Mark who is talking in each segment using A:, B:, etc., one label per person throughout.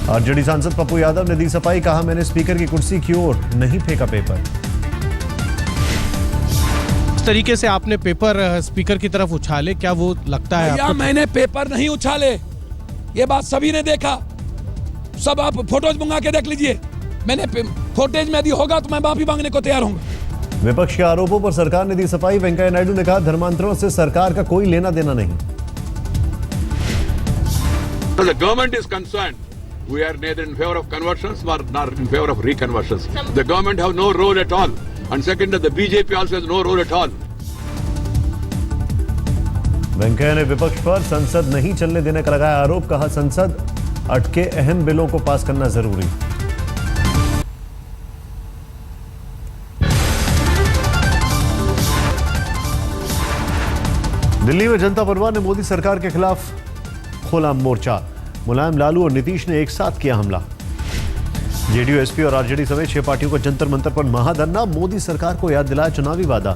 A: RJD सांसद पप्पू यादव ने दी सफाई, कहा मैंने स्पीकर की कुर्सी की ओर नहीं फेंका पेपर।
B: इस तरीके से आपने पेपर स्पीकर की तरफ उछाले, क्या वो लगता है आपको?
C: मैंने पेपर नहीं उछाले, ये बात सभी ने देखा, सब आप फोटोज मंगा के देख लीजिए। मैंने फोटेज में यदि होगा तो मैं माफी मांगने को तैयार हूँ।
A: विपक्ष के आरोपों पर सरकार ने दी सफाई, वेंकैया नायडू ने कहा धर्मांतरों से सरकार का कोई लेना देना नहीं।
D: The government is concerned. We are neither in favor of conversions nor in favor of reconversions. The government have no role at all. And second, the BJP also has no role at all.
A: Venkaiah ने विपक्ष पर संसद नहीं चलने देने का लगाया आरोप, कहा संसद अटके अहम बिलों को पास करना जरूरी। दिल्ली में जनता परिवार ने मोदी सरकार के खिलाफ खोला मोर्चा। मुलायम, लालू और नीतीश ने एक साथ किया हमला। जेडीयू, एसपी और आरजेडी समेत 6 पार्टियों को जंतर मंतर पर महाधरना, मोदी सरकार को याद दिलाया चुनावी वादा।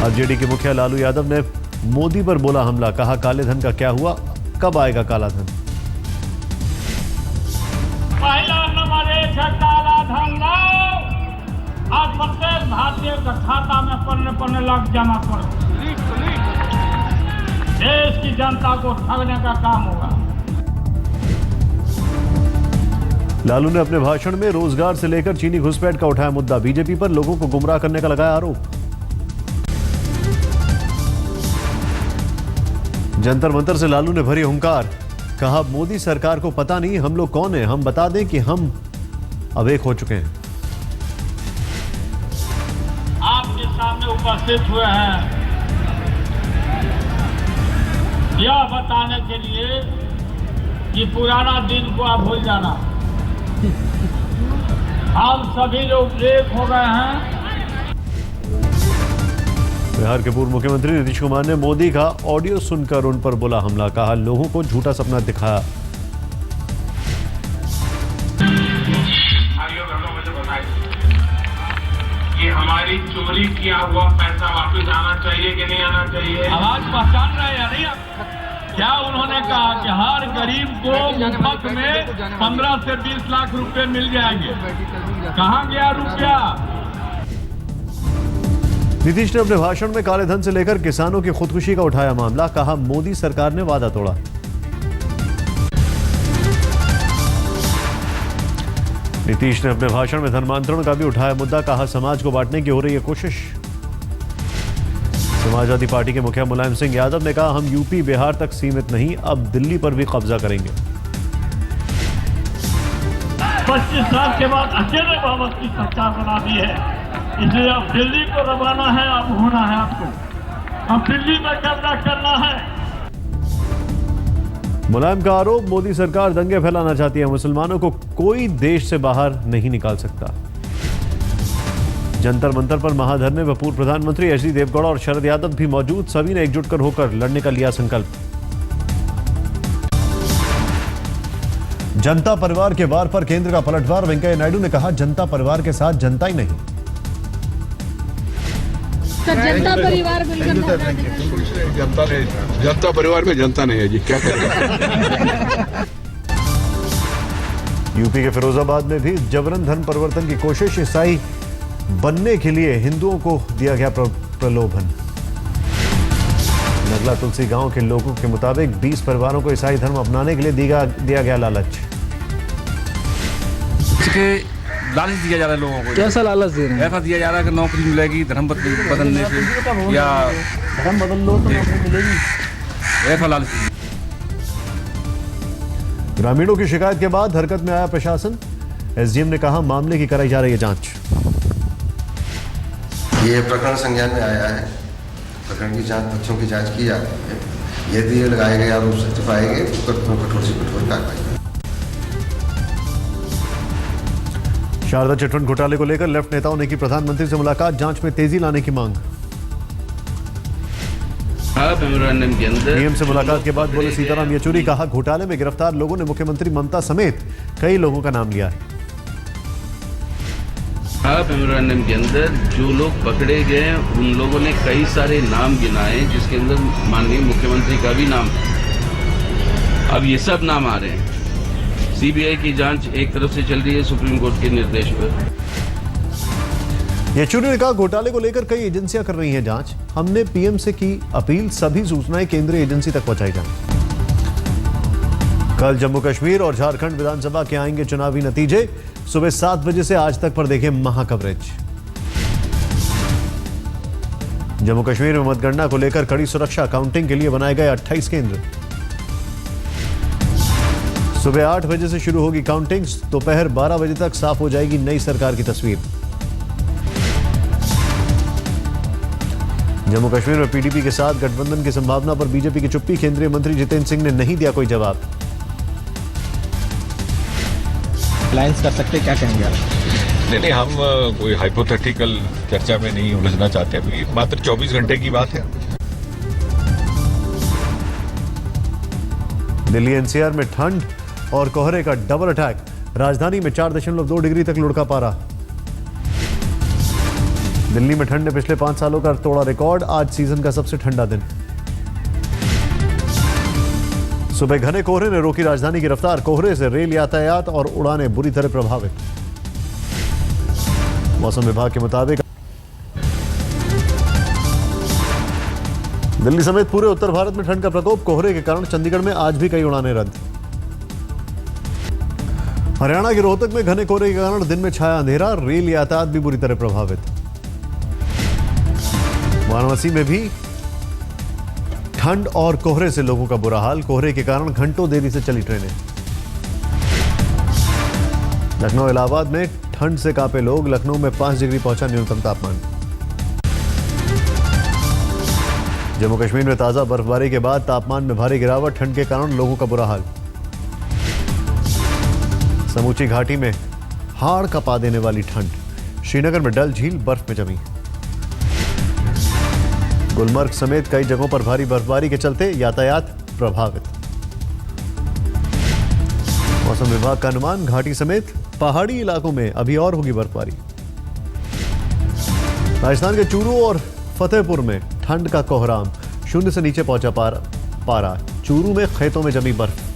A: आरजेडी के मुखिया लालू यादव ने मोदी पर बोला हमला, कहा काले धन का क्या हुआ, कब आएगा काला धन।
E: पहला नंबर 1 है काला धन लाओ, आज प्रत्येक भारतीय का खाता में पन्ने लाख जमा करो, देश की जनता को ठगने का काम होगा।
A: लालू ने अपने भाषण में रोजगार से लेकर चीनी घुसपैठ का उठाया मुद्दा, बीजेपी पर लोगों को गुमराह करने का लगाया आरोप। जंतर मंतर से लालू ने भरी हुंकार, कहा मोदी सरकार को पता नहीं हम लोग कौन हैं, हम बता दें कि हम अब एक हो चुके हैं।
E: आपके सामने उपस्थित हुए हैं यह बताने के लिए कि पुराना दिन को आप भूल जाना, हम सभी लोग एक हो गए हैं।
A: बिहार के पूर्व मुख्यमंत्री नीतीश कुमार ने मोदी का ऑडियो सुनकर उन पर बोला हमला, कहा लोगों को झूठा सपना दिखाया।
F: कि हमारी चोरी किया हुआ पैसा वापस आना चाहिए कि नहीं आना चाहिए?
E: आवाज पहचान रहे हैं नहीं? क्या उन्होंने कहा कि हर गरीब को मुफ्त में 15 से 20 लाख रुपए मिल जाएंगे? कहां गया रुपया?
A: नीतीश ने अपने भाषण में काले धन से लेकर किसानों की खुदकुशी का उठाया मामला, कहा मोदी सरकार ने वादा तोड़ा। नीतीश ने अपने भाषण में धर्मांतरण का भी उठाया मुद्दा, कहा समाज को बांटने की हो रही है कोशिश। समाजवादी पार्टी के मुखिया मुलायम सिंह यादव ने कहा हम यूपी बिहार तक सीमित नहीं, अब दिल्ली पर भी कब्जा करेंगे।
E: 25 साल के बाद अकेले बाबत की सरकार बना दी है, इसलिए अब दिल्ली को रवाना है, अब होना है आपको, अब दिल्ली में कब्जा करना है।
A: मुलायम का आरोप, मोदी सरकार दंगे फैलाना चाहती है, मुसलमानों को कोई देश से बाहर नहीं निकाल सकता। जंतर मंतर पर महाधरने में पूर्व प्रधानमंत्री एचडी देवगौड़ा और शरद यादव भी मौजूद, सभी ने एकजुट कर होकर लड़ने का लिया संकल्प। जनता परिवार के वार पर केंद्र का पलटवार, वेंकैया नायडू ने कहा जनता परिवार के साथ जनता ही नहीं।
G: जनता परिवार
D: जनता परिवार में जनता नहीं है जी, क्या करें।
A: यूपी के फिरोजाबाद में भी जबरन धन परिवर्तन की कोशिश, ईसाई बनने के लिए हिंदुओं को दिया गया प्रलोभन। नगला तुलसी गांव के लोगों के मुताबिक 20 परिवारों को ईसाई धर्म अपनाने के लिए दिया गया लालच।
H: लालच दिया जा रहा है लोगों को।
I: कैसा लालच दे रहे हैं?
H: ऐसा दिया जा रहा है कि नौकरी मिलेगी धर्म बदलने से, या
I: धर्म बदल लो तो नौकरी मिलेगी,
H: ऐसा लालच।
A: ग्रामीणों की शिकायत के बाद हरकत में आया प्रशासन, एसडीएम ने कहा मामले की कराई जा रही है जांच।
J: ये प्रकरण संज्ञान में आया है, प्रकरण की जांच, पक्षों की जांच की जा रही है। यदि ये लगाए गए आरोप सत्य पाए गए तो कठोर से कठोर कार्रवाई। शारदा चिटफंड घोटाले को लेकर लेफ्ट नेताओं ने की प्रधानमंत्री से मुलाकात, जांच में तेजी लाने की मांग। पीएम से मुलाकात के बाद बोले सीताराम येचुरी, कहा घोटाले में गिरफ्तार लोगों ने मुख्यमंत्री ममता समेत कई लोगों का नाम लिया है।
K: मेमोरेंडम के अंदर जो लोग पकड़े गए उन लोगों ने कई सारे नाम गिनाए, जिसके अंदर माननीय मुख्यमंत्री का भी नाम है। अब ये सब नाम आ रहे हैं। सीबीआई की जांच एक तरफ से चल रही है सुप्रीम कोर्ट के निर्देश पर।
A: येचुरी ने कहा, घोटाले को लेकर कई एजेंसियां कर रही हैं जांच। हमने पीएम से की अपील, सभी सूचनाएं केंद्रीय एजेंसी तक पहुंचाई जाएं। कल जम्मू कश्मीर और झारखंड विधानसभा के आएंगे चुनावी नतीजे। सुबह 7 बजे से आज तक पर देखें महा कवरेज। जम्मू कश्मीर में मतगणना को लेकर कड़ी सुरक्षा, काउंटिंग के लिए बनाए गए 28 केंद्र। सुबह 8 बजे से शुरू होगी काउंटिंग, दोपहर 12 बजे तक साफ हो जाएगी नई सरकार की तस्वीर। जम्मू कश्मीर में पीडीपी के साथ गठबंधन की संभावना पर बीजेपी की चुप्पी, केंद्रीय मंत्री जितेंद्र सिंह ने नहीं दिया कोई जवाब।
I: अलायंस कर सकते, क्या कहेंगे आप?
L: नहीं, हम कोई हाइपोथेटिकल चर्चा में नहीं उलझना चाहते। अभी मात्र 24 घंटे की बात है।
A: दिल्ली एनसीआर में ठंड और कोहरे का डबल अटैक, राजधानी में 4.2 डिग्री तक लुढ़का पारा। दिल्ली में ठंड ने पिछले 5 सालों का तोड़ा रिकॉर्ड, आज सीजन का सबसे ठंडा दिन। सुबह घने कोहरे ने रोकी राजधानी की रफ्तार, कोहरे से रेल यातायात और उड़ानें बुरी तरह प्रभावित। मौसम विभाग के मुताबिक दिल्ली समेत पूरे उत्तर भारत में ठंड का प्रकोप, कोहरे के कारण चंडीगढ़ में आज भी कई उड़ानें रद्द। हरियाणा के रोहतक में घने कोहरे के कारण दिन में छाया अंधेरा, रेल यातायात भी बुरी तरह प्रभावित। वाराणसी में भी ठंड और कोहरे से लोगों का बुरा हाल, कोहरे के कारण घंटों देरी से चली ट्रेनें। लखनऊ इलाहाबाद में ठंड से कांपे लोग, लखनऊ में 5 डिग्री पहुंचा न्यूनतम तापमान। जम्मू कश्मीर में ताजा बर्फबारी के बाद तापमान में भारी गिरावट, ठंड के कारण लोगों का बुरा हाल। समूची घाटी में हाड़ कपा देने वाली ठंड, श्रीनगर में डल झील बर्फ में जमी। गुलमर्ग समेत कई जगहों पर भारी बर्फबारी के चलते यातायात प्रभावित। मौसम विभाग का अनुमान, घाटी समेत पहाड़ी इलाकों में अभी और होगी बर्फबारी। राजस्थान के चूरू और फतेहपुर में ठंड का कोहराम, 0 से नीचे पहुंचा पारा। चूरू में खेतों में जमी बर्फ।